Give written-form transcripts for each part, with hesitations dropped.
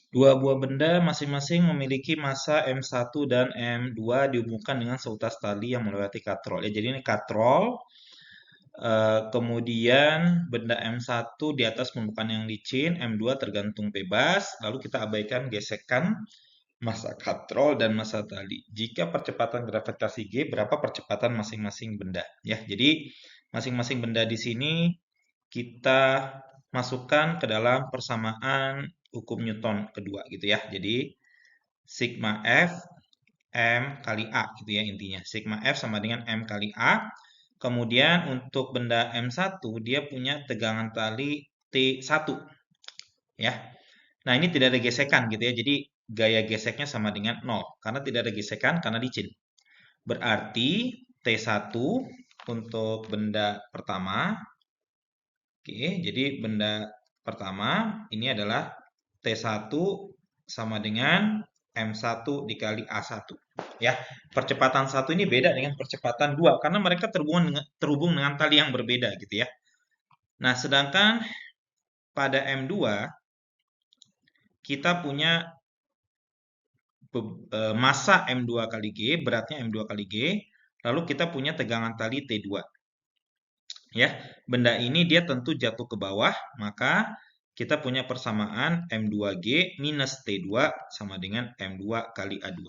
Dua buah benda masing-masing memiliki massa M1 dan M2 dihubungkan dengan seutas tali yang melewati katrol. Ya, jadi ini katrol, kemudian benda M1 di atas permukaan yang licin, M2 tergantung bebas, lalu kita abaikan gesekan massa katrol dan massa tali. Jika percepatan gravitasi G, berapa percepatan masing-masing benda? Ya, jadi masing-masing benda di sini kita masukkan ke dalam persamaan hukum Newton kedua gitu ya. Jadi sigma F M kali A gitu ya intinya. Sigma F sama dengan M kali A. Kemudian untuk benda M1 dia punya tegangan tali T1 ya. Nah, ini tidak ada gesekan gitu ya. Jadi gaya geseknya sama dengan 0 karena tidak ada gesekan karena licin. Berarti T1 untuk benda pertama. Oke, jadi benda pertama ini adalah T1 sama dengan M1 dikali A1. Ya, percepatan 1 ini beda dengan percepatan 2 karena mereka terhubung dengan tali yang berbeda gitu ya. Nah, sedangkan pada M2 kita punya massa M2 kali G, beratnya M2 kali G, lalu kita punya tegangan tali T2. Ya, benda ini dia tentu jatuh ke bawah, maka kita punya persamaan M2G minus T2 sama dengan M2 kali A2.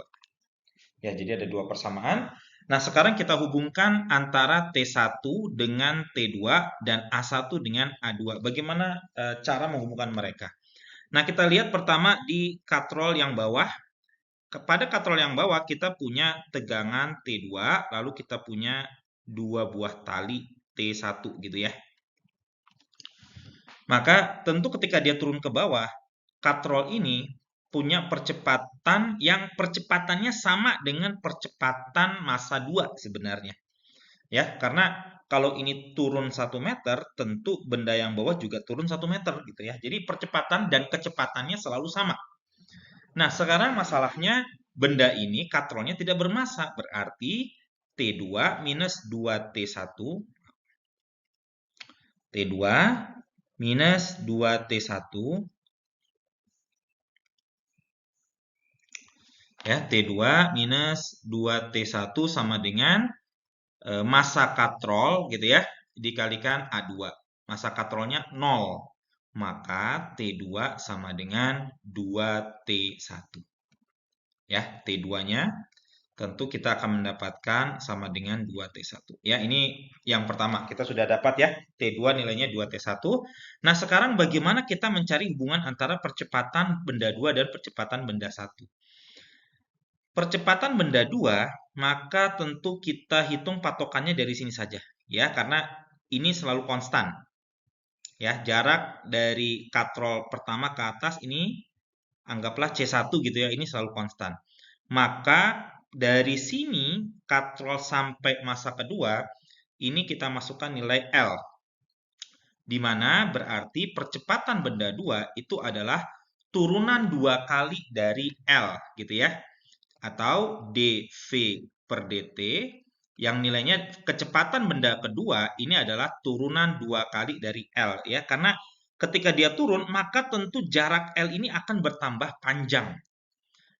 Ya, jadi ada dua persamaan. Nah, sekarang kita hubungkan antara T1 dengan T2 dan A1 dengan A2. Bagaimana cara menghubungkan mereka? Nah, kita lihat pertama di katrol yang bawah. Pada katrol yang bawah kita punya tegangan T2, lalu kita punya dua buah tali T1 gitu ya. Maka tentu ketika dia turun ke bawah, katrol ini punya percepatan yang percepatannya sama dengan percepatan massa 2 sebenarnya. Ya, karena kalau ini turun 1 meter, tentu benda yang bawah juga turun 1 meter gitu ya. Jadi percepatan dan kecepatannya selalu sama. Nah, sekarang masalahnya benda ini katrolnya tidak bermassa, berarti T2 minus 2T1, T2 minus 2T1, ya, T2 minus 2T1 sama dengan massa katrol gitu ya, dikalikan A2. Massa katrolnya 0. Maka T2 sama dengan 2T1. Ya, T2-nya tentu kita akan mendapatkan sama dengan 2T1. Ya, ini yang pertama. Kita sudah dapat ya, T2 nilainya 2T1. Nah, sekarang bagaimana kita mencari hubungan antara percepatan benda 2 dan percepatan benda 1? Percepatan benda 2, maka tentu kita hitung patokannya dari sini saja. Ya, karena ini selalu konstan. Ya, jarak dari katrol pertama ke atas ini anggaplah C1 gitu ya, ini selalu konstan. Maka dari sini katrol sampai massa kedua ini kita masukkan nilai L, di mana berarti percepatan benda 2 itu adalah turunan 2 kali dari L gitu ya, atau dV per dt yang nilainya kecepatan benda kedua ini adalah turunan 2 kali dari L ya, karena ketika dia turun maka tentu jarak L ini akan bertambah panjang.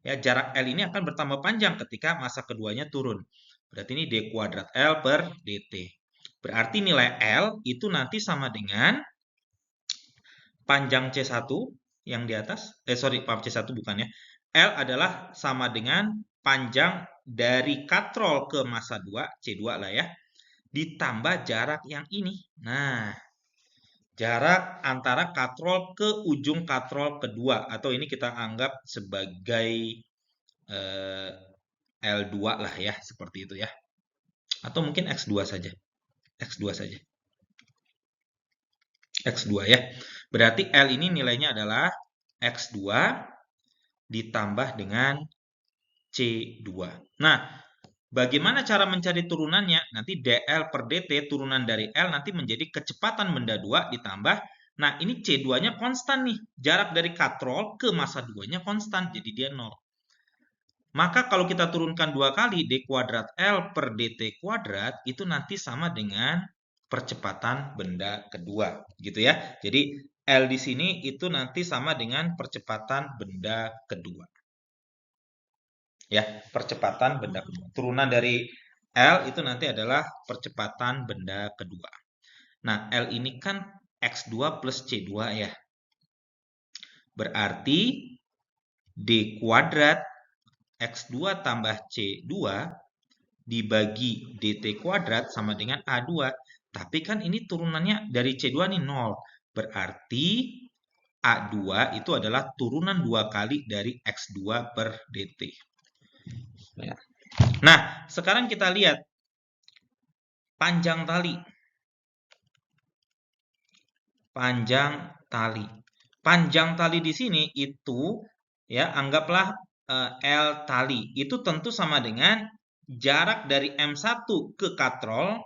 Ya, jarak L ini akan bertambah panjang ketika massa keduanya turun. Berarti ini d kuadrat L per dt. Berarti nilai L itu nanti sama dengan panjang C1 yang di atas. Sorry, C1 bukan ya. L adalah sama dengan panjang dari katrol ke massa 2, C2 lah ya, ditambah jarak yang ini. Nah, jarak antara katrol ke ujung katrol kedua, atau ini kita anggap sebagai L2 lah ya, seperti itu ya. Atau mungkin X2 saja. X2 saja. X2 ya. Berarti L ini nilainya adalah X2 ditambah dengan C2. Nah, bagaimana cara mencari turunannya? Nanti dL per dt turunan dari L nanti menjadi kecepatan benda 2 ditambah. Nah, ini C2-nya konstan nih. Jarak dari katrol ke massa 2-nya konstan. Jadi dia 0. Maka kalau kita turunkan 2 kali d kuadrat L per dt kuadrat itu nanti sama dengan percepatan benda kedua gitu ya. Jadi L di sini itu nanti sama dengan percepatan benda kedua. Ya, percepatan benda kedua. Turunan dari L itu nanti adalah percepatan benda kedua. Nah, L ini kan X2 plus C2 ya. Berarti D kuadrat X2 tambah C2 dibagi DT kuadrat sama dengan A2. Tapi kan ini turunannya dari C2 nih 0. Berarti A2 itu adalah turunan 2 kali dari X2 per DT. Nah, sekarang kita lihat panjang tali. Panjang tali. Panjang tali di sini itu ya anggaplah L tali. Itu tentu sama dengan jarak dari M1 ke katrol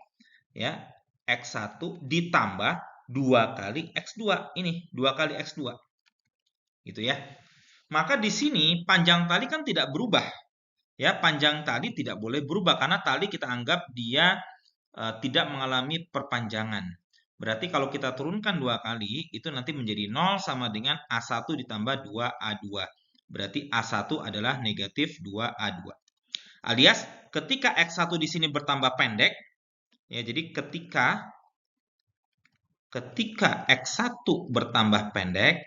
ya X1 ditambah 2 kali X2. Ini 2 kali X2. Gitu ya. Maka di sini panjang tali kan tidak berubah. Ya, panjang tali tidak boleh berubah karena tali kita anggap dia tidak mengalami perpanjangan. Berarti kalau kita turunkan 2 kali, itu nanti menjadi 0 sama dengan A1 ditambah 2A2. Berarti A1 adalah negatif 2A2. Alias, ketika X1 di sini bertambah pendek, ya jadi ketika X1 bertambah pendek,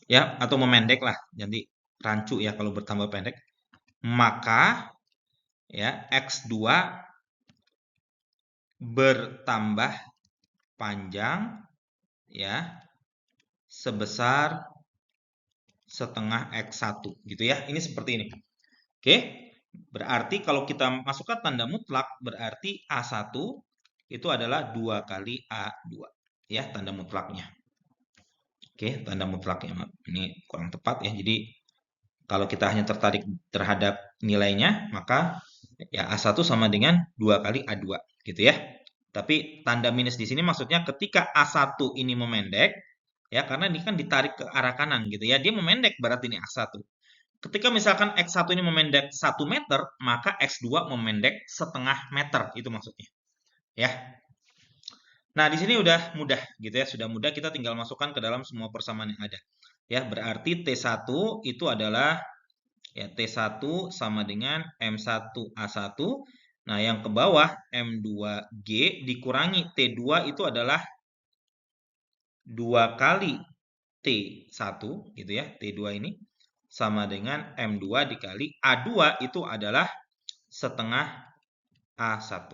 ya atau memendek lah, jadi rancu ya kalau bertambah pendek, maka ya X2 bertambah panjang ya sebesar setengah X1 gitu ya. Ini seperti ini. Oke. Berarti kalau kita masukkan tanda mutlak berarti A1 itu adalah 2 kali A2 ya tanda mutlaknya. Oke, tanda mutlaknya ini kurang tepat ya. Jadi kalau kita hanya tertarik terhadap nilainya, maka ya A1 sama dengan 2 kali A2 gitu ya. Tapi tanda minus di sini maksudnya ketika A1 ini memendek, ya karena ini kan ditarik ke arah kanan gitu ya. Dia memendek berarti ini A1. Ketika misalkan X1 ini memendek 1 meter, maka X2 memendek setengah meter. Itu maksudnya. Ya. Nah, di sini udah mudah gitu ya. Sudah mudah kita tinggal masukkan ke dalam semua persamaan yang ada. Ya, berarti T1 itu adalah ya T1 sama dengan M1A1. Nah, yang ke bawah M2G dikurangi T2 itu adalah 2 kali T1 gitu ya. T2 ini sama dengan M2 dikali A2 itu adalah setengah A1.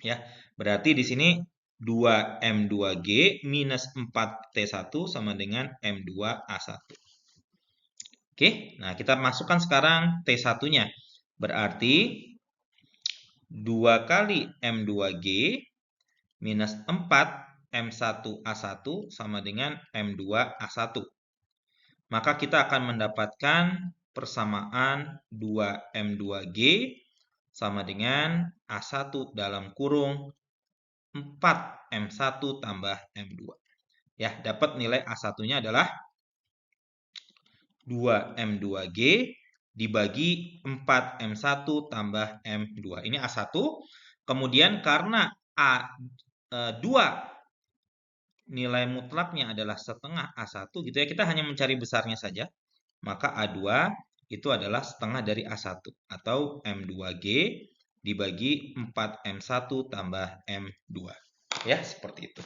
Ya, berarti di sini 2M2G minus 4T1 sama dengan M2A1. Oke, nah kita masukkan sekarang T1-nya. Berarti 2 kali M2G minus 4 M1A1 sama dengan M2A1. Maka kita akan mendapatkan persamaan 2M2G sama dengan A1 dalam kurung 4M1 tambah M2. Ya, dapat nilai A1-nya adalah 2M2G dibagi 4M1 tambah M2. Ini A1. Kemudian karena A2 nilai mutlaknya adalah setengah A1 gitu ya. Kita hanya mencari besarnya saja. Maka A2 itu adalah setengah dari A1 atau M2G dibagi 4M1 tambah M2. Ya, seperti itu.